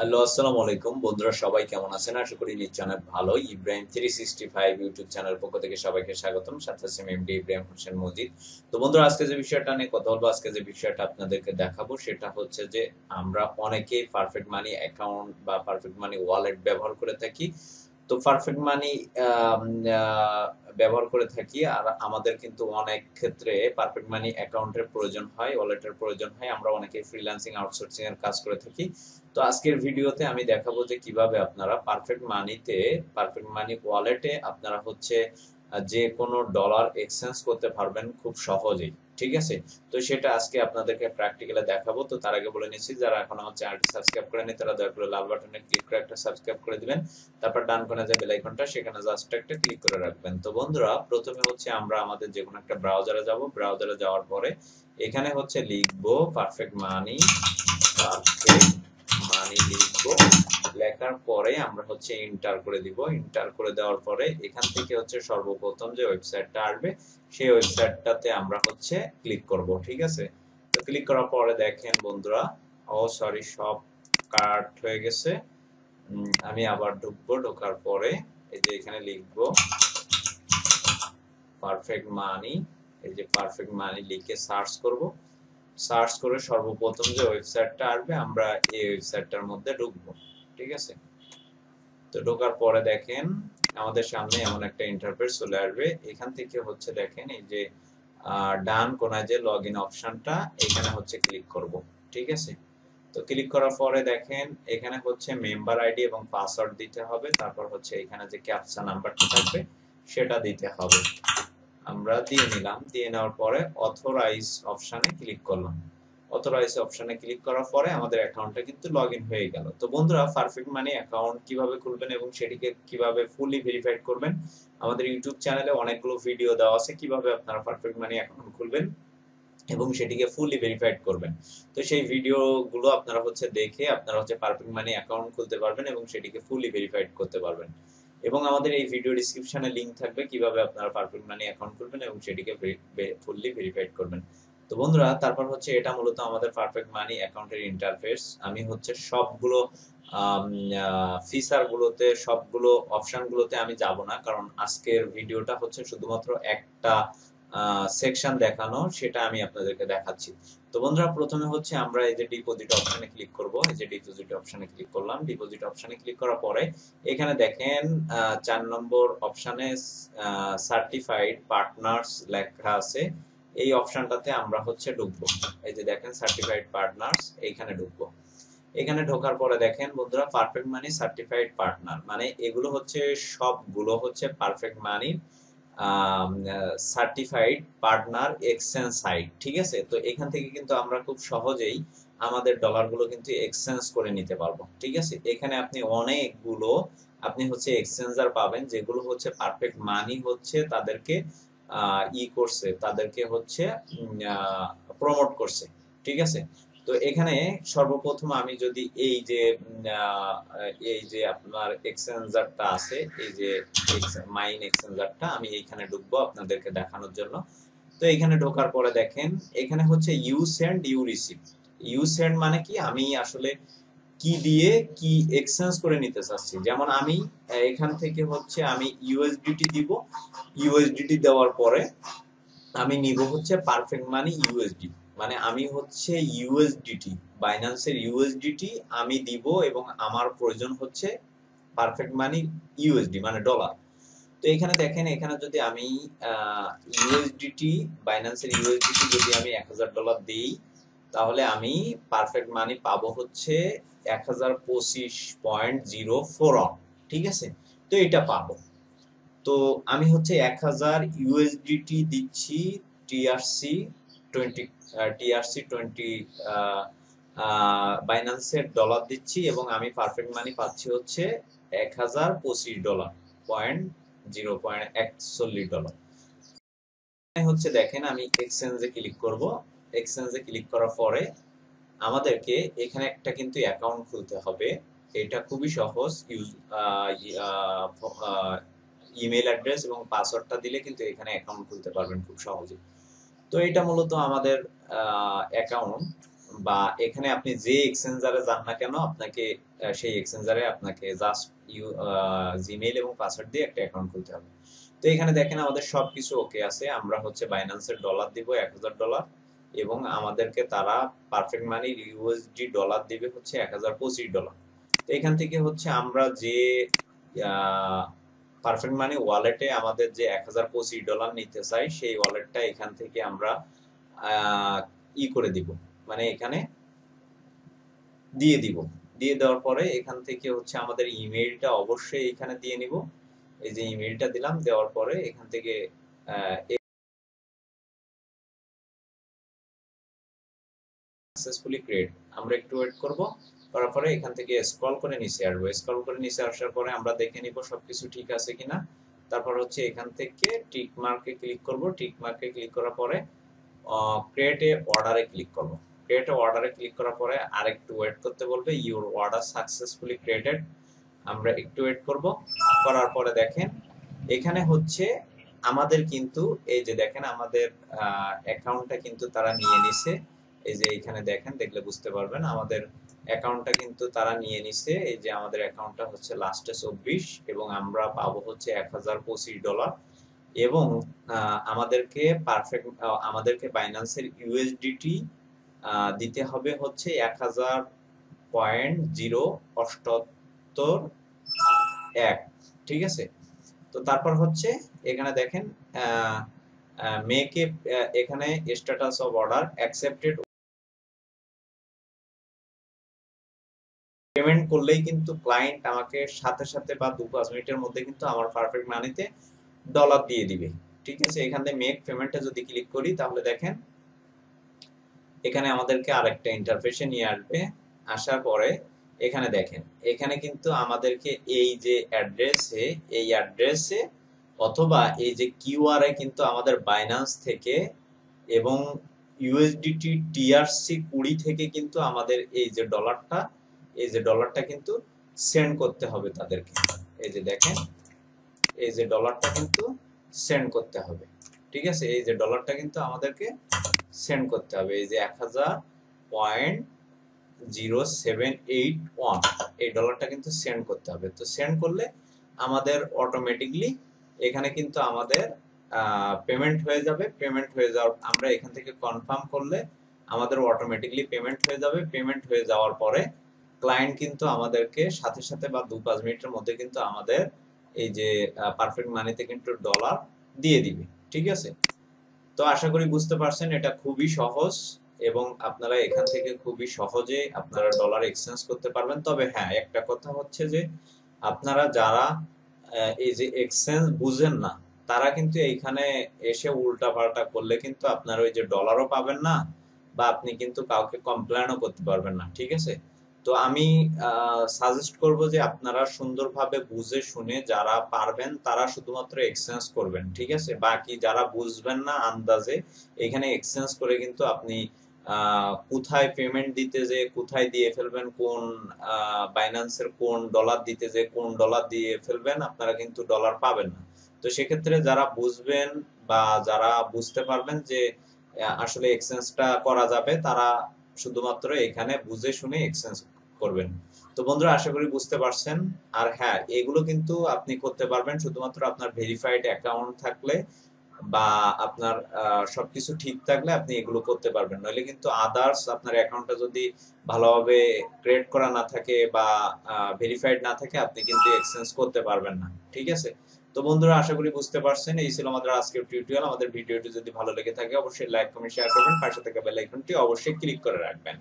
Hello, আসসালামু আলাইকুম বন্ধুরা, সবাই কেমন আছেন? আশা করি নিশ্চয় ভালো। ইব্রাহিম 365 ইউটিউব চ্যানেল পক্ষ থেকে সবাইকে স্বাগতম। সাথে আছি এমডি ইব্রাহিম হোসেন মজিদ। তো বন্ধুরা, আজকে যে বিষয়টা নিয়ে কথা বলবো, আজকে যে বিষয়টা আপনাদেরকে দেখাবো সেটা হচ্ছে যে আমরা অনেকেই পারফেক্ট মানি অ্যাকাউন্ট বা পারফেক্ট মানি ওয়ালেট ব্যবহার করে থাকি। তো পারফেক্ট মানি ব্যবহার করে থাকি, আর আমাদের কিন্তু অনেক ক্ষেত্রে পারফেক্ট মানি অ্যাকাউন্টের প্রয়োজন হয়, ওয়ালেটের প্রয়োজন হয়। আমরা অনেকে ফ্রিল্যান্সিং আউটসোর্সিং এর কাজ করে থাকি। তো আজকের ভিডিওতে আমি দেখাবো যে কিভাবে আপনারা পারফেক্ট মানি ওয়ালেটে আপনারা হচ্ছে যে কোনো ডলার এক্সচেঞ্জ করতে পারবেন খুব সহজেই। ঠিক আছে? তো সেটা আজকে আপনাদেরকে প্র্যাকটিক্যালি দেখাবো। তো তার আগে বলে নিচ্ছি, যারা এখন আমার চ্যানেলটি সাবস্ক্রাইব করেনি তারা দয়া করে লাল বাটনে ক্লিক করে একটা সাবস্ক্রাইব করে দিবেন। তারপর ডান কোণে যে বেল আইকনটা, সেখানে জাস্ট একটা ক্লিক করে রাখবেন। তো বন্ধুরা, প্রথমে হচ্ছে আমরা আমাদের যে কোনো একটা ব্রাউজারে যাব। ব্রাউজারে যাওয়ার পরে এখানে হচ্ছে লিখবো পারফেক্ট মানি। পারফেক্ট মানি লিখবো। লেখার পরে আমরা হচ্ছে এন্টার করে দিব। এন্টার করে দেওয়ার পরে এখান থেকে হচ্ছে সর্বপ্রথম যে ওয়েবসাইটটা আসবে সেই ওয়েবসাইটটাতে আমরা হচ্ছে ক্লিক করব। ঠিক আছে? তো ক্লিক করার পরে দেখেন বন্ধুরা, সরি, সব কাট হয়ে গেছে। আমি আবার ঢুকবো। ঢোকার পরে এই যে এখানে লিখবো পারফেক্ট মানি। এই যে পারফেক্ট মানি লিখে সার্চ করব। সার্চ করে সর্বপ্রথম যে ওয়েবসাইটটা আসবে আমরা এই ওয়েবসাইটটার মধ্যে ঢুকবো। ঠিক আছে? তো ঢোকার পরে দেখেন আমাদের সামনে এমন একটা ইন্টারফেস চলে আসবে। এখান থেকে হচ্ছে দেখেন এই যে ডান কোনায় যে লগ ইন অপশনটা, এখানে হচ্ছে ক্লিক করব। ঠিক আছে? তো ক্লিক করার পরে দেখেন এখানে হচ্ছে মেম্বার আইডি এবং পাসওয়ার্ড দিতে হবে। তারপর হচ্ছে এখানে যে ক্যাপচা নাম্বারটা থাকবে সেটা দিতে হবে। আমরা দিয়ে নিলাম। দিয়ে নেওয়ার পরে অথরাইজ অপশনে ক্লিক করলাম। অথরাইজ অপশনে ক্লিক করার পরে আমাদের অ্যাকাউন্টটা কিন্তু লগইন হয়ে গেল। তো বন্ধুরা, পারফেক্ট মানি অ্যাকাউন্ট কিভাবে খুলবেন এবং সেটিকে কিভাবে ফুলি ভেরিফাইড করবেন, আমাদের ইউটিউব চ্যানেলে অনেকগুলো ভিডিও দেওয়া আছে কিভাবে আপনারা পারফেক্ট মানি অ্যাকাউন্ট খুলবেন এবং সেটিকে ফুলি ভেরিফাইড করবেন। তো সেই ভিডিওগুলো আপনারা হচ্ছে দেখে আপনারা হচ্ছে পারফেক্ট মানি অ্যাকাউন্ট খুলতে পারবেন এবং সেটিকে ফুলি ভেরিফাইড করতে পারবেন। এবং আমাদের এই ভিডিও ডেসক্রিপশনে লিংক থাকবে কিভাবে আপনারা পারফেক্ট মানি অ্যাকাউন্ট খুলবেন এবং সেটিকে ফুললি ভেরিফাইড করবেন। তো বন্ধুরা, তারপর হচ্ছে এটা মূলত আমাদের পারফেক্ট মানি অ্যাকাউন্টের ইন্টারফেস। আমি হচ্ছে সবগুলো ফিচার গুলোতে, সবগুলো অপশন গুলোতে আমি যাব না, কারণ আজকের ভিডিওটা হচ্ছে শুধুমাত্র একটা সেকশন দেখানো, সেটা আমি আপনাদেরকে দেখাচ্ছি। তো বন্ধুরা, প্রথমে হচ্ছে আমরা এই যে ডিপোজিট অপশনে ক্লিক করব। এই যে ডিপোজিট অপশনে ক্লিক করলাম। ডিপোজিট অপশনে ক্লিক করার পরে এখানে দেখেন 4 নম্বর অপশনে সার্টিফাইড পার্টনার্স লেখা আছে। এই অপশনটাতে আমরা হচ্ছে ঢুকবো। এই যে দেখেন সার্টিফাইড পার্টনার্স, এইখানে ঢুকবো। এখানে ঢোকার পরে দেখেন বন্ধুরা, পারফেক্ট মানি সার্টিফাইড পার্টনার, মানে এগুলো হচ্ছে সবগুলো হচ্ছে পারফেক্ট মানি সার্টিফাইড পার্টনার এক্সচেঞ্জ সাইট। ঠিক আছে? তো এখান থেকে কিন্তু আমরা খুব সহজেই আমাদের ডলারগুলো কিন্তু এক্সচেঞ্জ করে নিতে পারবো। ঠিক আছে? এখানে আপনি অনেকগুলো আপনি হচ্ছে এক্সচেঞ্জার পাবেন যেগুলো হচ্ছে পারফেক্ট মানি হচ্ছে তাদেরকে করছে, তাদেরকে হচ্ছে প্রমোট করছে। ঠিক আছে? তো এখানে সর্বপ্রথম আমি যদি এই যে আপনার এক্সচেঞ্জারটা আছে, এই যে মাইন এক্সচেঞ্জারটা, আমি এইখানে ঢুকবো আপনাদেরকে দেখানোর জন্য। তো এখানে ঢোকার পরে দেখেন এখানে হচ্ছে you send you receive. You send মানে কি, আমি আসলে কি দিয়ে কি এক্সচেঞ্জ করে নিতে চাচ্ছি। যেমন আমি এখান থেকে হচ্ছে আমি ইউএসডিটি দিব। ইউএসডিটি দেওয়ার পরে আমি নিব হচ্ছে পারফেক্ট মানি ইউএসডি, মানে আমি হচ্ছে ইউএসডিটি, বাইন্যান্সের ইউএসডিটি আমি দিব এবং আমার প্রয়োজন হচ্ছে পারফেক্ট মানি ইউএসডি মানে ডলার। তো এখানে দেখেন, এখানে যদি আমি ইউএসডিটি, বাইন্যান্সের ইউএসডিটি যদি আমি $1000 দিই, তাহলে আমি পারফেক্ট মানি পাবো হচ্ছে 1025.04। ঠিক আছে? তো এটা পাবো। তো আমি হচ্ছে 1000 ইউএসডিটি দিচ্ছি, টিআরসি 20, টিআরসি 20 বাইন্যান্সের ডলার দিচ্ছি এবং আমি পারফেক্ট মানি পাচ্ছি হচ্ছে $1025.0.41 হচ্ছে। দেখেন আমি এক্সচেঞ্জে ক্লিক করব। এক্সচেঞ্জে ক্লিক করার পরে আমাদেরকে এখানে একটা কিন্তু অ্যাকাউন্ট খুলতে হবে। এটা খুবই সহজ। ইমেল অ্যাড্রেস এবং পাসওয়ার্ডটা দিলে কিন্তু এখানে অ্যাকাউন্ট খুলতে পারবেন খুব সহজে। তো এটা মূলত আমাদের অ্যাকাউন্ট। বা এখানে আপনি যে এক্সচেঞ্জারে যান না কেন আপনাকে সেই এক্সচেঞ্জারে আপনাকে জাস্ট জিমেইল এবং পাসওয়ার্ড দিয়ে একটা অ্যাকাউন্ট খুলতে হবে। তো এখানে দেখেন আমাদের সবকিছু ওকে আছে। আমরা হচ্ছে বাইন্যান্সের ডলার দিব $1000 এবং আমাদেরকে তারা পারফেক্ট মানি ইউএসডি ডলার দিবে হচ্ছে $1025। তো এখান থেকে হচ্ছে আমরা যে পারফেক্ট মানি ওয়ালেটে আমাদের যে $1025 নিতে চাই সেই ওয়ালেটটা এখান থেকে আমরা করে দিব, মানে এখানে দিয়ে দিব। দিয়ে দেওয়ার পরে এখান থেকে হচ্ছে আমাদের ইমেইলটা অবশ্যই এখানে দিয়ে নিব। এই যে ইমেইলটা দিলাম, দেওয়ার পরে এখান থেকে সাকসেসফুলি ক্রিয়েট, আমরা একটু ওয়েট করব। করার পরে এখান থেকে স্ক্রল করে নিচে আসবো। স্ক্রল করে নিচে আসার পরে আমরা দেখে নিব সবকিছু ঠিক আছে কিনা। তারপর হচ্ছে এখান থেকে টিক মার্কে ক্লিক করব। টিক মার্কে ক্লিক করার পরে ক্রিয়েট এ অর্ডারে ক্লিক করব। ক্রিয়েট এ অর্ডারে ক্লিক করার পরে আরেকটু ওয়েট করতে বলবে, ইউর অর্ডার সাকসেসফুলি ক্রিয়েটেড। আমরা একটু ওয়েট করব। করার পরে দেখেন এখানে হচ্ছে আমাদের কিন্তু এই যে দেখেন আমাদের অ্যাকাউন্টটা কিন্তু তারা নিয়ে নিছে। এই যে এখানে দেখেন, দেখলে বুঝতে পারবেন আমাদের অ্যাকাউন্টটা কিন্তু তারা নিয়ে নিছে। এই যে আমাদের অ্যাকাউন্টটা হচ্ছে লাস্টে 24 এবং আমরা পাবো হচ্ছে $1025 এবং আমাদেরকে আমাদেরকে বাইন্যান্সের ইউএসডিটি দিতে হবে হচ্ছে 1000.078 ঠিক আছে। তো তারপর হচ্ছে এখানে দেখেন মেকে এখানে status of order accepted, payment করলেই কিন্তু ক্লায়েন্ট আমাকে সাথে সাথে বা 2-5 মিনিটের মধ্যে কিন্তু আমার পারফেক্ট মানিতে ডলার দিয়ে দিবে, ঠিক আছে। এখান থেকে মেক পেমেন্টে যদি ক্লিক করি তাহলে দেখেন এখানে আমাদেরকে আরেকটা ইন্টারফেসে নিয়ে আসবে। আসার পরে এখানে দেখেন এখানে কিন্তু আমাদেরকে এই যে অ্যাড্রেসে অথবা এই যে কিউআর এ কিন্তু আমাদের বাইন্যান্স থেকে এবং ইউএসডিটি টিআরসি 20 থেকে কিন্তু আমাদের এই যে ডলারটা কিন্তু সেন্ড করতে হবে তাদেরকে। এই যে দেখেন এই যে ডলারটা কিন্তু সেন্ড করতে হবে, ঠিক আছে। এই যে ডলারটা কিন্তু আমাদেরকে সেন্ড করতে হবে, এই যে 1000.0781 এই ডলারটা কিন্তু সেন্ড করতে হবে। তো সেন্ড করলে আমাদের অটোমেটিকলি এখানে কিন্তু আমাদের পেমেন্ট হয়ে যাবে। পেমেন্ট হয়ে যাওয়ার আমরা এখান থেকে কনফার্ম করলে আমাদের অটোমেটিকলি পেমেন্ট হয়ে যাবে। পেমেন্ট হয়ে যাওয়ার পরে ক্লায়েন্ট কিন্তু আমাদেরকে সাথে সাথে বা 2-5 মিনিটের মধ্যে কিন্তু আমাদের এই যে পারফেক্ট মানিতে কিন্তু ডলার দিয়ে দিবে, ঠিক আছে। তো আশা করি বুঝতে পারছেন এটা খুবই সহজ এবং আপনারা এখান থেকে খুবই সহজে আপনারা ডলার এক্সচেঞ্জ করতে পারবেন। তবে হ্যাঁ, একটা কথা হচ্ছে যে আপনারা যারা এই যে এক্সচেঞ্জ বুঝেন না তারা কিন্তু এইখানে এসে উল্টা পাল্টা করলে কিন্তু আপনারা ওই যে ডলারও পাবেন না বা আপনি কিন্তু কাউকে কমপ্লেনও করতে পারবেন না, ঠিক আছে। তো আমি সাজেস্ট করব যে আপনারা সুন্দরভাবে বুঝে শুনে যারা পারবেন তারা শুধুমাত্র এক্সচেঞ্জ করবেন, ঠিক আছে। বাকি যারা বুঝবেন না আন্দাজে এখানে এক্সচেঞ্জ করে কিন্তু আপনি কোথায় পেমেন্ট দিতে যে কোথায় দিয়ে ফেলবেন, কোন বাইন্যান্সের কোন ডলার দিতে যে কোন ডলার দিয়ে ফেলবেন, আপনারা কিন্তু ডলার পাবেন না। তো সেক্ষেত্রে যারা বুঝবেন বা যারা বুঝতে পারবেন যে আসলে এক্সচেঞ্জটা করা যাবে তারা শুধুমাত্র এখানে বুঝে শুনে এক্সচেঞ্জ করবেন। তো বন্ধুরা আশা করি বুঝতে পারছেন। আর হ্যাঁ, এগুলো কিন্তু আপনি করতে পারবেন শুধুমাত্র আপনার ভেরিফাইড অ্যাকাউন্ট থাকলে বা আপনার সবকিছু ঠিক থাকলে আপনি এগুলো করতে পারবেন। নইলে কিন্তু আদার্স আপনার অ্যাকাউন্টটা যদি ভালোভাবে ক্রিয়েট করা না থাকে বা ভেরিফাইড না থাকে আপনি কিন্তু এক্সচেঞ্জ করতে পারবেন না, ঠিক আছে। তো বন্ধুরা আশা করি বুঝতে পারছেন। এই ছিল আমাদের আজকের টিউটোরিয়াল। আমাদের ভিডিওটি যদি ভালো লেগে থাকে অবশ্যই লাইক কমেন্ট শেয়ার করবেন, পাশে থাকা বেল আইকনটি অবশ্যই ক্লিক করে রাখবেন।